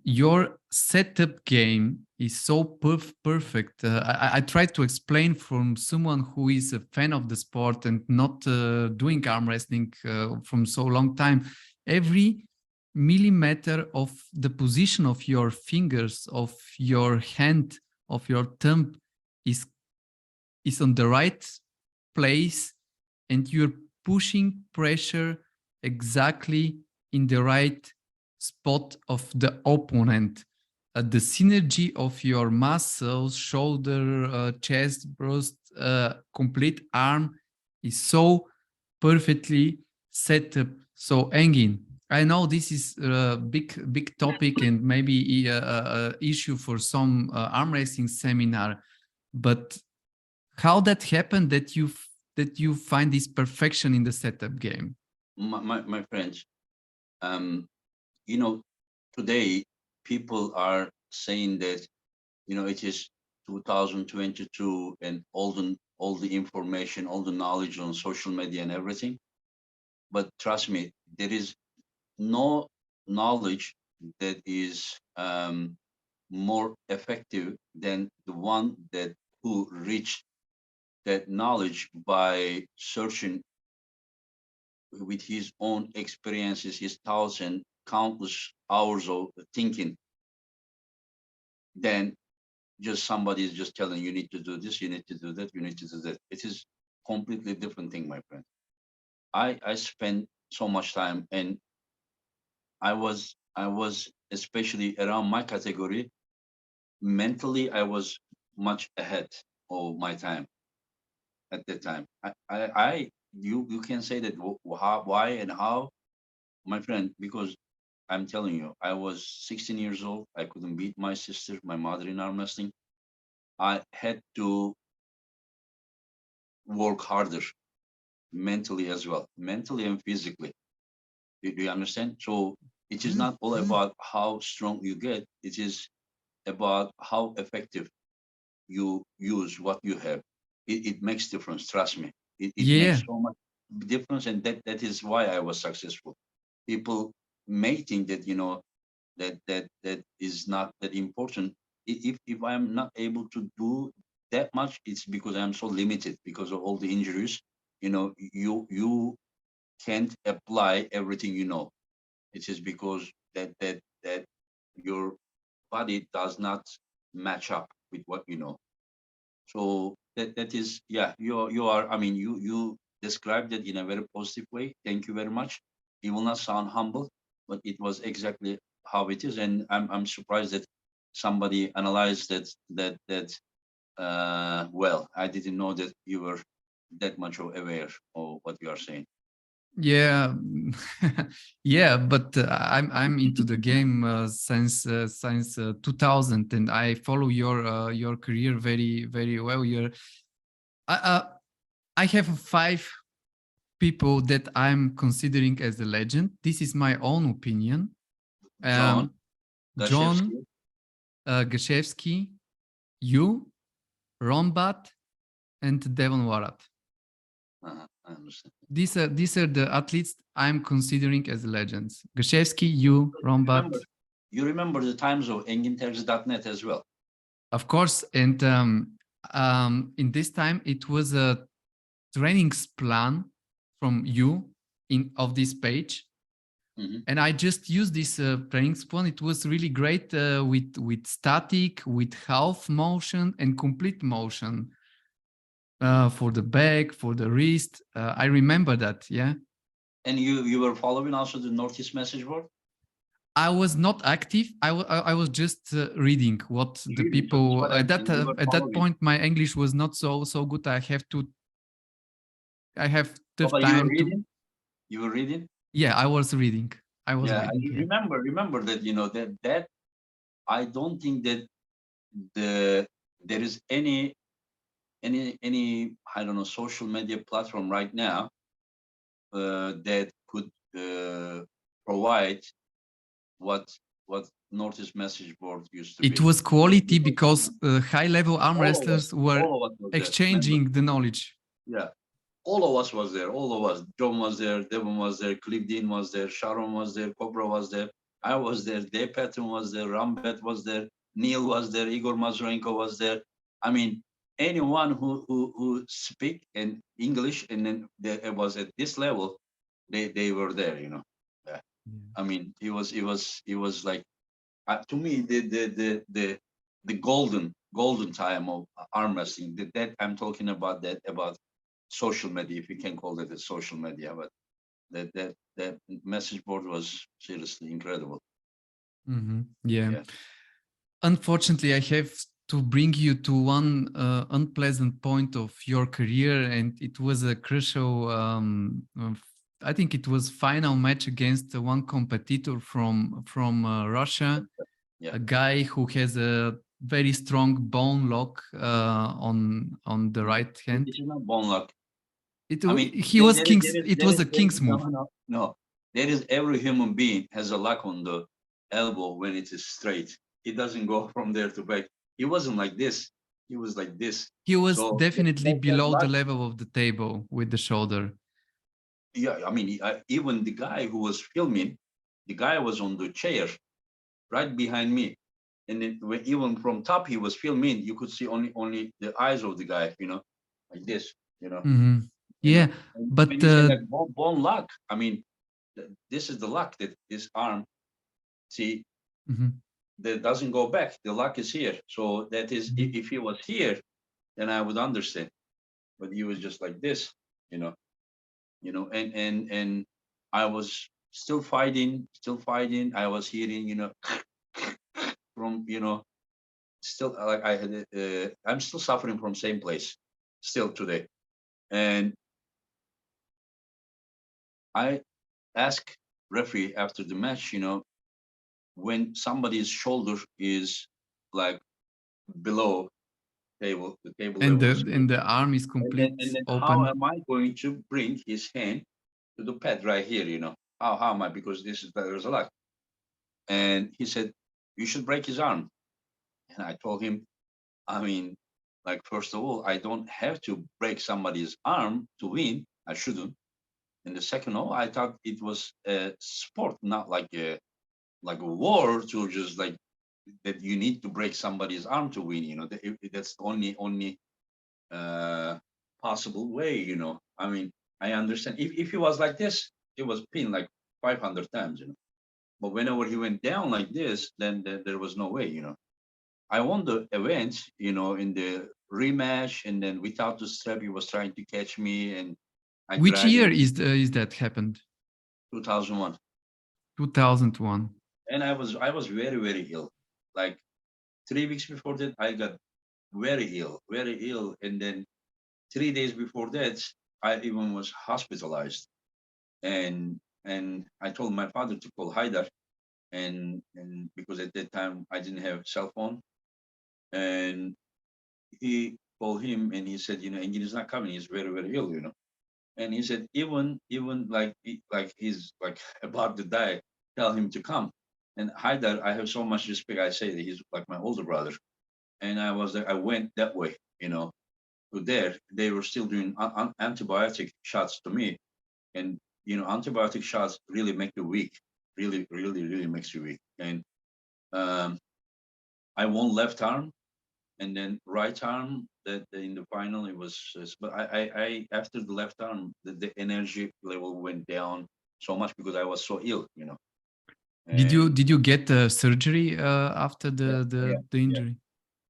Speaker 1: Your setup game is so perfect. I tried to explain from someone who is a fan of the sport and not doing arm wrestling from so long time. Every millimeter of the position of your fingers, of your hand, of your thumb is on the right place, and you're pushing pressure exactly in the right spot of the opponent. The synergy of your muscles, shoulder, chest, breast, complete arm is so perfectly set up. So Engin, I know this is a big topic and maybe a issue for some arm wrestling seminar, but how that happened that you find this perfection in the setup game?
Speaker 2: My friends, today people are saying that it is 2022 and all the information, all the knowledge on social media and everything. But trust me, there is no knowledge that is more effective than the one that who reached that knowledge by searching with his own experiences, his thoughts, and countless hours of thinking. Then just somebody is just telling you need to do this, you need to do that, you need to do that. It is completely different thing, my friend. I spent so much time, and I was especially around my category. Mentally, I was much ahead of my time at that time. You can say that how, why and how, my friend, because I'm telling you, I was 16 years old. I couldn't beat my sister, my mother in arm wrestling. I had to work harder mentally as well, mentally and physically. Do you understand? So it is not all about how strong you get. It is about how effective you use what you have. It makes difference. Trust me. It
Speaker 1: Yeah,
Speaker 2: makes so much difference, and that is why I was successful. People may think that that is not that important. If I'm not able to do that much, it's because I'm so limited because of all the injuries. You can't apply everything you know. It is because that your body does not match up with what you know. So that is, yeah, you are, I mean, you described it in a very positive way. Thank you very much. It will not sound humble, but it was exactly how it is, and I'm surprised that somebody analyzed that well. I didn't know that you were that much aware of what you are saying.
Speaker 1: yeah, yeah. But I'm into the game since 2000, and I follow your career very well. I have 5 people that I'm considering as a legend. This is my own opinion.
Speaker 2: John
Speaker 1: John
Speaker 2: Dashevsky.
Speaker 1: Gashevsky, you, Rombat, and Devon Warat.
Speaker 2: I understand.
Speaker 1: These are the athletes I'm considering as legends. Gashevsky, you, Rombat,
Speaker 2: You remember the times of enginterzi.net as well.
Speaker 1: of course. And in this time, it was a trainings plan from you of this page. And I just used this training spawn. It was really great with static, with half motion and complete motion for the back, for the wrist. I remember that, yeah.
Speaker 2: And you were following also the Northeast message board?
Speaker 1: I was not active. I was just reading what the
Speaker 2: Reading, so that's
Speaker 1: people
Speaker 2: what I mean. You were
Speaker 1: at that
Speaker 2: following.
Speaker 1: point. My English was not so good. I have
Speaker 2: Oh,
Speaker 1: tough
Speaker 2: but you were
Speaker 1: time to.
Speaker 2: reading? You were reading?
Speaker 1: Yeah, I was reading. I was
Speaker 2: Yeah,
Speaker 1: reading. Yeah.
Speaker 2: remember that, you know, that I don't think that there is any I don't know, social media platform right now that could provide what Northeast message board used to
Speaker 1: It
Speaker 2: be.
Speaker 1: was quality because high-level arm wrestlers were
Speaker 2: All of us was there. Remember?
Speaker 1: exchanging the knowledge.
Speaker 2: Yeah, all of us was there. All of us. John was there. Devon was there. Cliff Dean was there. Sharon was there. Cobra was there. I was there. Dave Patton was there. Rambet was there. Neil was there. Igor Mazurenko was there. I mean, anyone who speak in English and then it was at this level, they were there. You know. Yeah. I mean, it was like to me the golden time of arm wrestling. That I'm talking about, that about social media, if you can call it a social media, but that message board was seriously incredible.
Speaker 1: Yeah.
Speaker 2: Yeah.
Speaker 1: Unfortunately, I have to bring you to one unpleasant point of your career, and it was a crucial. I think it was final match against one competitor from Russia,
Speaker 2: Yeah.
Speaker 1: a guy who has a very strong bone lock on the right hand.
Speaker 2: This is not bone lock.
Speaker 1: It
Speaker 2: I mean,
Speaker 1: he was Kings. It
Speaker 2: there
Speaker 1: was
Speaker 2: is
Speaker 1: a Kings move.
Speaker 2: no. There is every human being has a lock on the elbow when it is straight. It doesn't go from there to back. He wasn't like this. He was like this.
Speaker 1: He was
Speaker 2: So
Speaker 1: definitely
Speaker 2: that
Speaker 1: below the
Speaker 2: lock,
Speaker 1: level of the table with the shoulder.
Speaker 2: yeah, I mean, even the guy who was filming, the guy was on the chair right behind me, and then even from top he was filming, you could see only the eyes of the guy, you know, like this, you know,
Speaker 1: Yeah,
Speaker 2: And
Speaker 1: but
Speaker 2: when you say like bone lock, I mean, this is the lock that this arm, see, that doesn't go back. The lock is here, so that is if he was here, then I would understand, but he was just like this, you know. And I was still fighting. I was hearing, from, still like I had, I'm still suffering from same place, still today. And I asked referee after the match, when somebody's shoulder is like below the table
Speaker 1: and
Speaker 2: level,
Speaker 1: the arm is
Speaker 2: and
Speaker 1: complete
Speaker 2: then how
Speaker 1: open.
Speaker 2: am I going to bring his hand to the pad right here? How am I? Because there's a lot. And he said, you should break his arm. And I told him, I mean, like, first of all, I don't have to break somebody's arm to win. I shouldn't. And the second of all, I thought it was a sport, not like a war to just like that you need to break somebody's arm to win. That's the only possible way. I mean, I understand if he was like this, he was pinned like 500 times. But whenever he went down like this, then there was no way. I won the event, in the rematch, and then without the strap, he was trying to catch me, and I
Speaker 1: Which
Speaker 2: dragged
Speaker 1: year
Speaker 2: him.
Speaker 1: is that happened?
Speaker 2: 2001.
Speaker 1: 2001.
Speaker 2: And I was very, very ill. Like 3 weeks before that, I got very ill, and then 3 days before that, I even was hospitalized. And I told my father to call Haidar, and because at that time I didn't have cell phone, and he called him and he said, Engin is not coming. He's very, very ill. And he said, even like like he's like about to die, tell him to come. And Haidar, I have so much respect. I say that he's like my older brother. And I went that way, to there. They were still doing antibiotic shots to me. And, antibiotic shots really make you weak. Really, really, really makes you weak. And um, I won left arm, and then right arm, that in the final it was, but I after the left arm, the energy level went down so much because I was so ill,
Speaker 1: Did
Speaker 2: And
Speaker 1: you get surgery after
Speaker 2: yeah, yeah,
Speaker 1: the
Speaker 2: yeah,
Speaker 1: injury?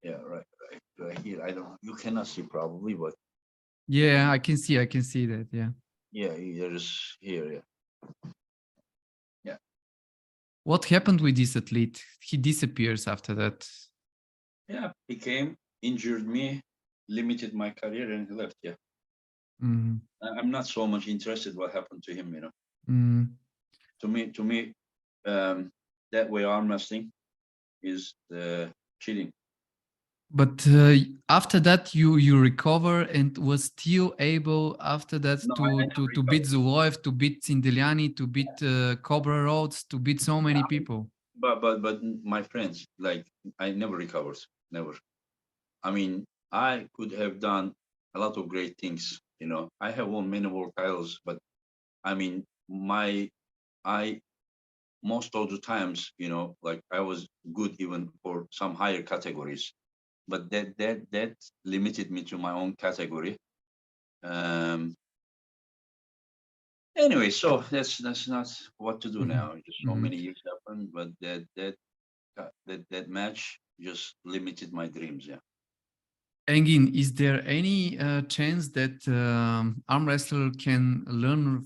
Speaker 2: yeah, right here. I don't. You cannot see probably, but
Speaker 1: Yeah, I can see that. Yeah.
Speaker 2: yeah, there's here. Yeah, yeah,
Speaker 1: What happened with this athlete? He disappears after that.
Speaker 2: yeah. He came, injured me, limited my career, and he left. Yeah,
Speaker 1: Mm,
Speaker 2: I'm not so much interested what happened to him.
Speaker 1: mm.
Speaker 2: To me, that way arm wrestling is cheating.
Speaker 1: But after that, you recover and was still able after that
Speaker 2: No, I never
Speaker 1: to beat
Speaker 2: recovered.
Speaker 1: Zuloev, to beat Sindeliani, to beat Cobra Rhodes, to beat so many
Speaker 2: Yeah,
Speaker 1: people.
Speaker 2: but my friends, like I never recovered. Never. I mean, I could have done a lot of great things. I have won many world titles, but I mean, I most of the times, like I was good even for some higher categories, but that limited me to my own category. Um, anyway, so that's not what to do
Speaker 1: Mhm,
Speaker 2: now. Just so
Speaker 1: mhm.
Speaker 2: many years happened, but that match just limited my dreams. Yeah.
Speaker 1: Engin, is there any chance that arm wrestler can learn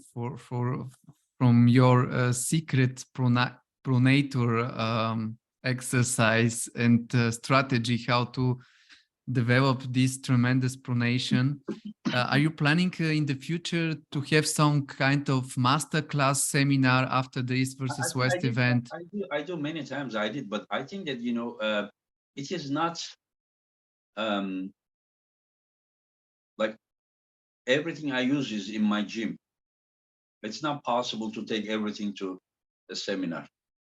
Speaker 1: from your secret pronator exercise and strategy how to develop this tremendous pronation? Are you planning in the future to have some kind of masterclass seminar after the East versus
Speaker 2: I
Speaker 1: West
Speaker 2: did.
Speaker 1: event?
Speaker 2: I do many times. I did, but I think that it is not um, like everything I use is in my gym. It's not possible to take everything to the seminar,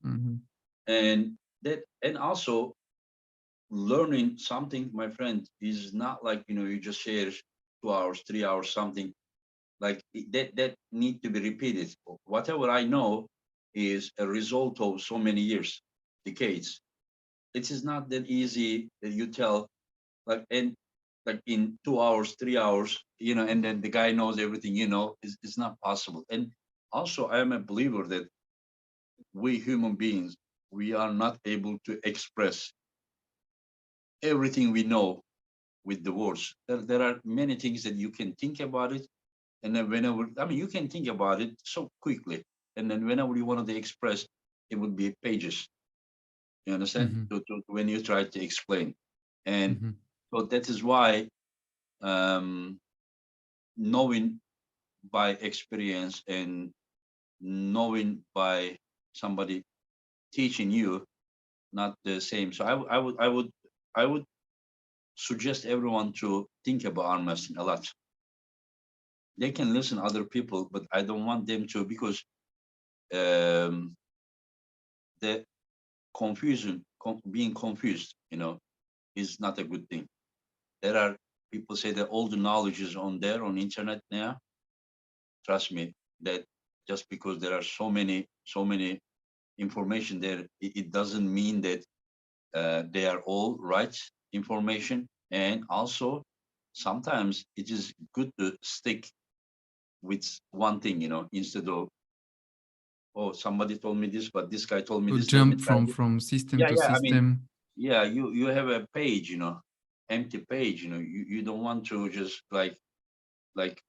Speaker 1: Mhm.
Speaker 2: and also learning something, my friend, is not like you just share 2 hours, 3 hours, something like that need to be repeated. Whatever I know is a result of so many years, decades. It is not that easy that you tell and like in 2 hours, 3 hours, and then the guy knows everything. It's not possible. And also, I am a believer that we human beings, we are not able to express everything we know with the words. There are many things that you can think about it, and then whenever I mean you can think about it so quickly, and then whenever you wanted to express, it would be pages. You understand?
Speaker 1: Mhm.
Speaker 2: When you try to explain, and
Speaker 1: Mhm.
Speaker 2: so that is why um, knowing by experience and knowing by somebody teaching you not the same. So I would suggest everyone to think about arm wrestling a lot. They can listen other people, but I don't want them to because um, the being confused, is not a good thing. There are people say that all the knowledge is on there on internet now. Trust me, that just because there are so many information there, it doesn't mean that they are all right information. And also, sometimes it is good to stick with one thing, instead of, oh, somebody told me this, but this guy told me
Speaker 1: To
Speaker 2: this. Let me
Speaker 1: jump
Speaker 2: try this.
Speaker 1: from system
Speaker 2: Yeah,
Speaker 1: to
Speaker 2: yeah. I mean,
Speaker 1: system.
Speaker 2: yeah, you have a page, empty page. You don't want to just like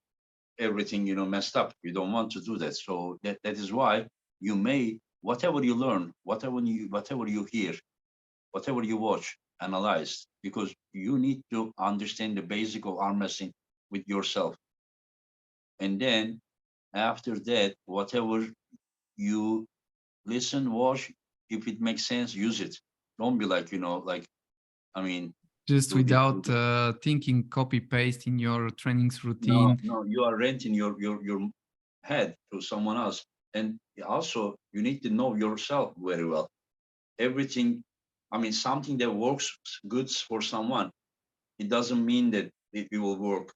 Speaker 2: everything messed up. You don't want to do that. So that is why you may whatever you learn, whatever you hear, whatever you watch, analyze, because you need to understand the basic of arm wrestling with yourself. And then after that, whatever you listen, watch, if it makes sense, use it. Don't be like, I mean,
Speaker 1: Just
Speaker 2: do this, do
Speaker 1: without
Speaker 2: this.
Speaker 1: thinking copy paste in your trainings
Speaker 2: No,
Speaker 1: routine.
Speaker 2: no, you are renting your head to someone else. And also, you need to know yourself very well. Everything, I mean, something that works good for someone, it doesn't mean that it will work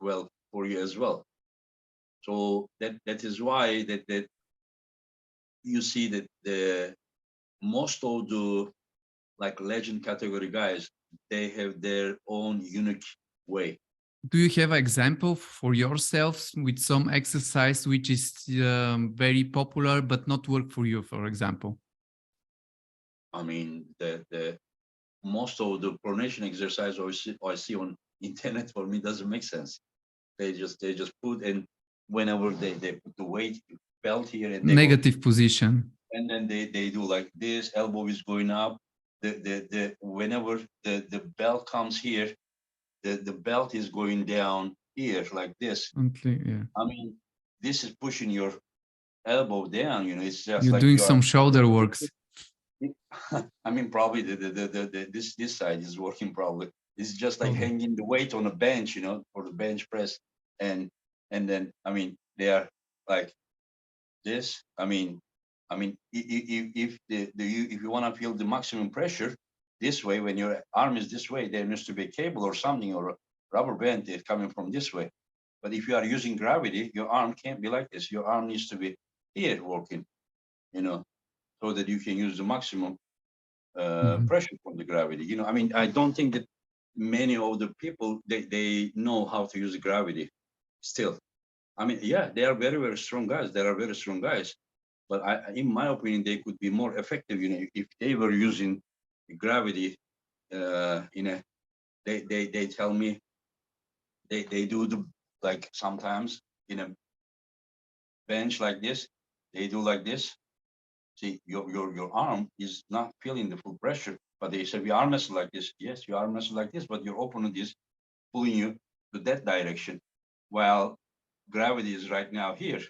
Speaker 2: well for you as well. So that is why that you see that the most of the like legend category guys, they have their own unique way.
Speaker 1: do you have an example for yourselves with some exercise which is very popular but not work for you, for example?
Speaker 2: I mean, the most of the pronation exercise I see on internet for me doesn't make sense. They just put, and whenever they put the weight belt here and they go,
Speaker 1: Negative position.
Speaker 2: and then they do like this, elbow is going up. The whenever the belt comes here, the belt is going down here like this.
Speaker 1: Okay, yeah.
Speaker 2: I mean, this is pushing your elbow down. You know, it's just
Speaker 1: You're
Speaker 2: like
Speaker 1: doing
Speaker 2: you are.
Speaker 1: some shoulder works.
Speaker 2: I mean, probably this side is working probably. It's just like
Speaker 1: Okay.
Speaker 2: hanging the weight on a bench, you know, for the bench press, and then I mean they are like this. If if you want to feel the maximum pressure this way, when your arm is this way, there needs to be a cable or something or a rubber band that's coming from this way. But if you are using gravity, your arm can't be like this. Your arm needs to be here working, you know, so that you can use the maximum pressure from the gravity. You know, I mean, I don't think that many of the people they know how to use gravity still. I mean, yeah, they are very, very strong guys. They are very strong guys. But in my opinion, they could be more effective, you know, if they were using gravity in a, they tell me they do the, like sometimes in a bench like this, they do like this. See, your arm is not feeling the full pressure, but they say we arm wrestle like this. Yes, you arm wrestle like this, but your opponent is pulling you to that direction, while gravity is right now here.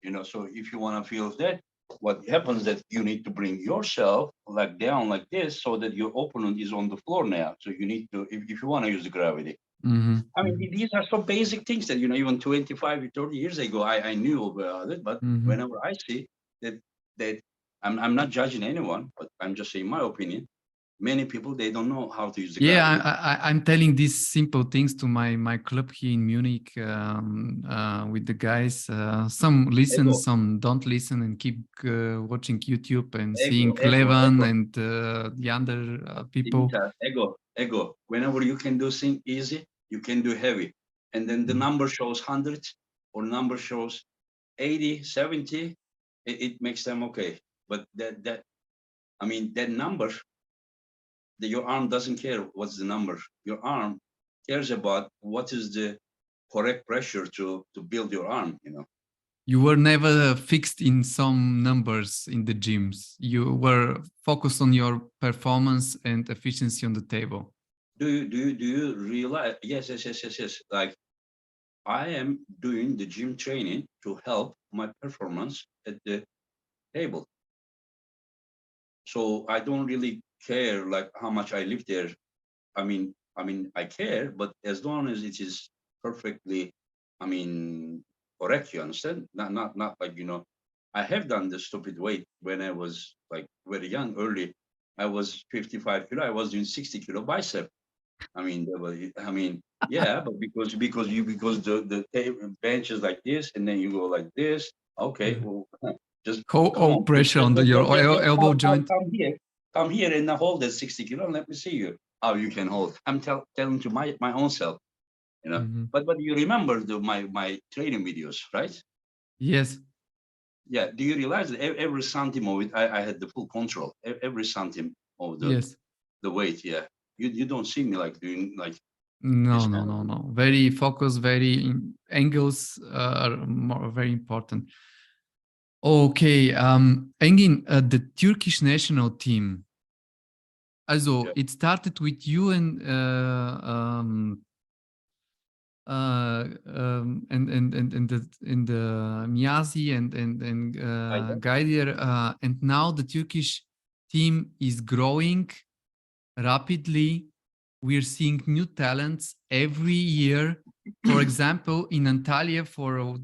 Speaker 2: You know, so if you want to feel that, what happens that you need to bring yourself like down like this, so that your opponent is on the floor now. So you need to, if you want to use the gravity. I mean, these are so basic things that, you know, even 25, 30 years ago, I knew about it. But whenever I see that I'm not judging anyone, but I'm just saying my opinion. Many people, they don't know how to use the
Speaker 1: Yeah,
Speaker 2: gravity.
Speaker 1: I'm telling these simple things to my club here in Munich with the guys. Some listen,
Speaker 2: Ego,
Speaker 1: some don't listen, and keep watching YouTube and
Speaker 2: ego,
Speaker 1: seeing
Speaker 2: ego,
Speaker 1: Levan
Speaker 2: ego.
Speaker 1: and the other people.
Speaker 2: Dimitar, ego. Whenever you can do thing easy, you can do heavy. And then the number shows 100 or number shows 80, 70, it makes them okay. But I mean, that number, your arm doesn't care what's the number. Your arm cares about what is the correct pressure to build your arm, you know.
Speaker 1: You were never fixed in some numbers in the gyms. You were focused on your performance and efficiency on the table.
Speaker 2: Do you realize? Yes. Like, I am doing the gym training to help my performance at the table. So I don't really care like how much I live there. I care, but as long as it is perfectly, I mean, correct. You understand? Not like, you know. I have done the stupid weight when I was like very young, early. I was 55 kilo. I was doing 60 kilo bicep. Yeah, but because the bench is like this, and then you go like this. Okay, well, just come
Speaker 1: How
Speaker 2: on,
Speaker 1: pressure on your elbow joint.
Speaker 2: come here and hold that 60 kilo, and let me see you how you can hold. I'm telling to my own self, you know. But you remember my training videos, right?
Speaker 1: Yes.
Speaker 2: Yeah. Do you realize that every centime of it, I had the full control. Every centime of
Speaker 1: Yes.
Speaker 2: the weight. Yeah. You don't see me like doing like
Speaker 1: No,
Speaker 2: this
Speaker 1: no,
Speaker 2: kind of
Speaker 1: no,
Speaker 2: thing.
Speaker 1: no. Very focused, angles are very important. Okay, Engin, the Turkish national team. Also,
Speaker 2: Yeah.
Speaker 1: it started with you and in the Niazi and
Speaker 2: I guess.
Speaker 1: Gaidir, and now the Turkish team is growing rapidly. We're seeing new talents every year. For example, in Antalya for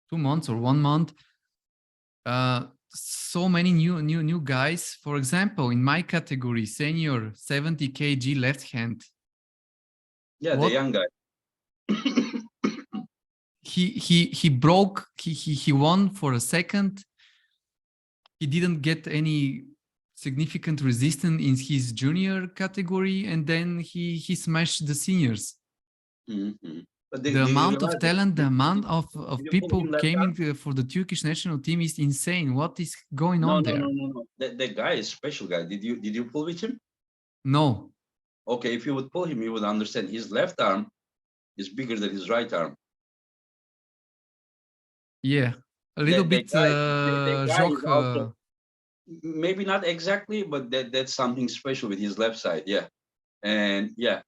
Speaker 1: 2 months or 1 month, so many new guys. For example, in my category, senior 70 kg left hand.
Speaker 2: Yeah, the
Speaker 1: What
Speaker 2: young guy.
Speaker 1: he broke. He won for a second. He didn't get any significant resistance in his junior category, and then he smashed the seniors.
Speaker 2: But
Speaker 1: The
Speaker 2: they
Speaker 1: amount of
Speaker 2: realize that
Speaker 1: talent, the amount
Speaker 2: if
Speaker 1: of
Speaker 2: you put
Speaker 1: people
Speaker 2: him left
Speaker 1: came
Speaker 2: arm,
Speaker 1: for the Turkish national team is insane. What is going
Speaker 2: no,
Speaker 1: on
Speaker 2: no, no,
Speaker 1: there?
Speaker 2: no, no. That guy is special guy. Did you pull with him?
Speaker 1: No.
Speaker 2: Okay, if you would pull him, you would understand. His left arm is bigger than his right arm.
Speaker 1: Yeah, a little bit
Speaker 2: That guy is
Speaker 1: Jock.
Speaker 2: also maybe not exactly, but that's something special with his left side. Yeah, and yeah,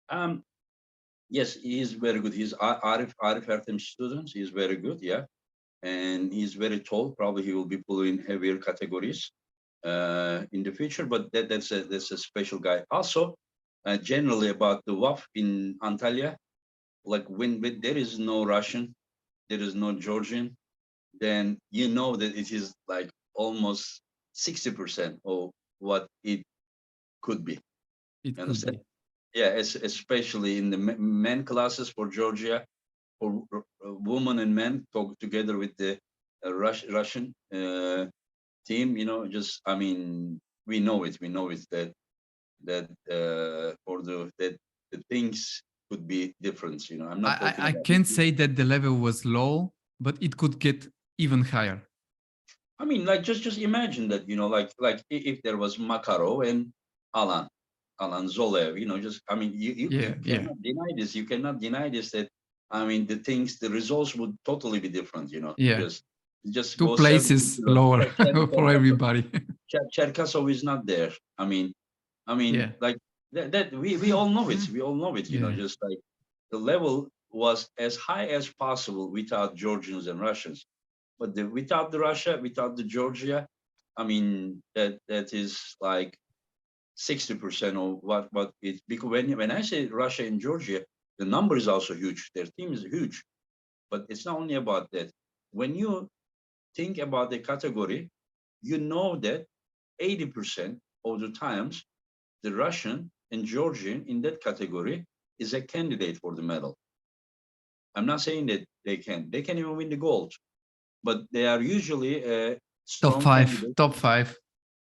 Speaker 2: um, yes, he is very good. He's Arif Ertem student. He's very good. Yeah, and he's very tall. Probably he will be pulling heavier categories in the future. But that's a special guy. Also, generally about the WAF in Antalya, like when there is no Russian, there is no Georgian, then you know that it is like almost 60% of what it could be.
Speaker 1: It
Speaker 2: You
Speaker 1: could
Speaker 2: understand?
Speaker 1: be.
Speaker 2: Yeah, especially in the men classes for Georgia, for women and men talk together with the Russian team. You know, just I mean, we know it. We know it that for the things could be different. You know, I'm not talking
Speaker 1: I
Speaker 2: about.
Speaker 1: can't say that the level was low, but it could get even higher.
Speaker 2: I mean, like just imagine that, like if there was Makarov and Alan Zolev, just I mean, you
Speaker 1: Yeah.
Speaker 2: cannot deny this. You cannot deny this. That I mean, the results would totally be different.
Speaker 1: Yeah.
Speaker 2: Just
Speaker 1: Two
Speaker 2: go 70
Speaker 1: places lower for everybody.
Speaker 2: Cherkasov is not there. I mean,
Speaker 1: Yeah.
Speaker 2: like that we all know it. We all know it.
Speaker 1: Yeah.
Speaker 2: Just like the level was as high as possible without Georgians and Russians. But without the Russia, without the Georgia, I mean that is like 60% of what it, because when I say Russia and Georgia, the number is also huge. Their team is huge, but it's not only about that. When you think about the category, you know that 80% of the times the Russian and Georgian in that category is a candidate for the medal. I'm not saying that they can even win the gold, but they are usually a
Speaker 1: Top
Speaker 2: strong
Speaker 1: five.
Speaker 2: candidate.
Speaker 1: Top five.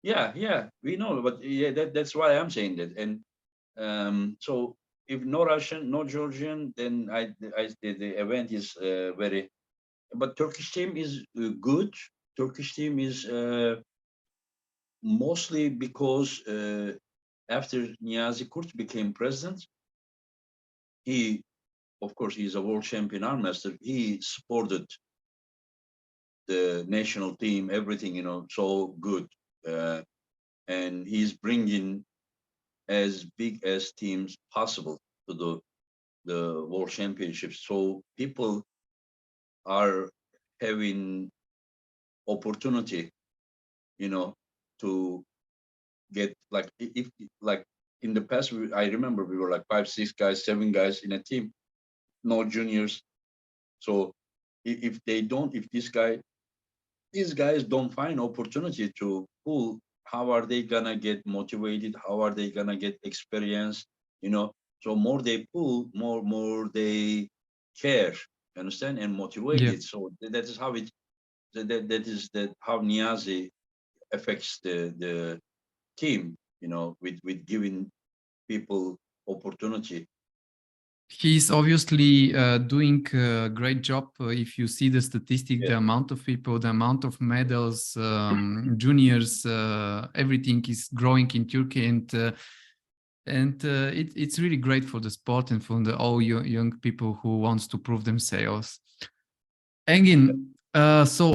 Speaker 2: Yeah, we know, but yeah, that's why I'm saying that. And so if no Russian, no Georgian, then the event is very. But Turkish team is good. Turkish team is mostly because after Niyazi Kurt became president, he, of course, he's a world champion arm master. He supported the national team, everything, so good. And he's bringing as big as teams possible to the world championships. So people are having opportunity, to get like if like in the past, I remember we were like 5, 6 guys, 7 guys in a team, no juniors. So if these guys don't find opportunity to pull, how are they gonna get motivated? How are they gonna get experience? So more they pull, more they care, understand, and
Speaker 1: Yeah.
Speaker 2: motivated. So that is how how Niazi affects the team, with giving people opportunity.
Speaker 1: He's obviously doing a great job. If you see the statistic,
Speaker 2: Yeah.
Speaker 1: the amount of people, the amount of medals, juniors, everything is growing in Turkey, and it's really great for the sport and for the all young people who wants to prove themselves. Engin, so